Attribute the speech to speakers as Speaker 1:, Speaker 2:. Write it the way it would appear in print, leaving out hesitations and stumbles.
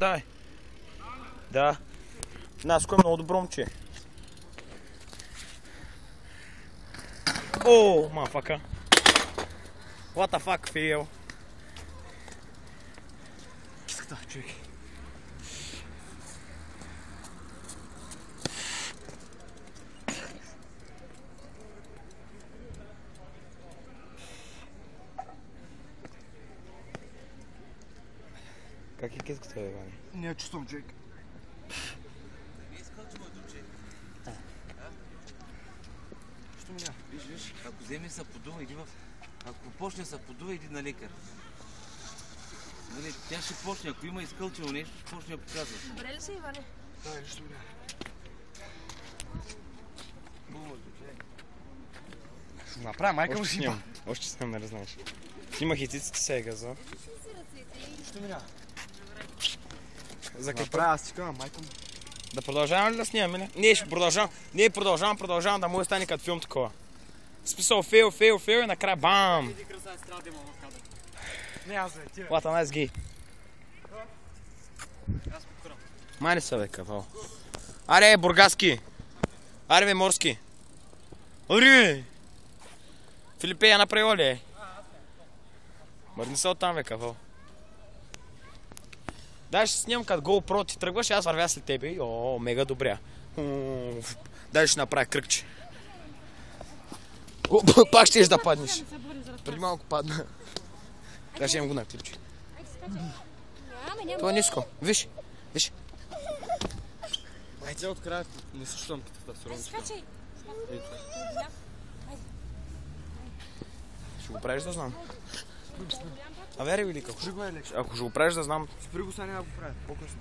Speaker 1: Дай. Да. Наско е много добро момче. О, мафака. What the fuck, Фил? Киската, човек. Как е киската, бе, Ваня?
Speaker 2: Не я чувствам, човек.
Speaker 3: Не е искал, че му е дуче.
Speaker 2: Що ми няма?
Speaker 3: Виж, ако вземе се подува, иди в... Ако почне се подува, иди на лекар. Нали, тя ще почне, ако има изкълчено нещо, ще почне да показва.
Speaker 4: Добре ли си, Иване?
Speaker 2: Да, нищо ми няма.
Speaker 3: Хубаво, човек.
Speaker 2: Ще направя, майка му си има.
Speaker 1: Още снимам, нали знаеш. Снимах и циците сега, за...
Speaker 2: Нищо ми няма.
Speaker 1: За какво?
Speaker 2: Направя, аз цикам, майка му.
Speaker 1: Да продължаваме ли да снимаме, не? Ние ще продължавам. Ние продължавам да му стане като филм такова. Списал фейл и накрая бам!
Speaker 2: Не, аз за ти, бе.
Speaker 1: What a nice gay.
Speaker 2: Аз покурам.
Speaker 1: Май са, бе, кавал. Аре, бургаски! Аре, бе, морски! Аре! Филипе, я направи ли? Мърни се оттам, бе, кавал. Дай ще снимам като GoPro, ти тръгваш и аз вървя след тебе. О, мега добря. Дай ще направя кръгче. Пак щеш да паднеш. Преди малко падна. Дай ще имам го на клипче. Това е ниско. Виж.
Speaker 2: Айде от края, не се чувствам като в суровичка.
Speaker 4: Скачай!
Speaker 1: Ще го правиш да знам. А вери, Велика,
Speaker 2: Спри го е лекше.
Speaker 1: ако ще го правиш да знам.
Speaker 2: Спри го, сега няма го правя. По-късно.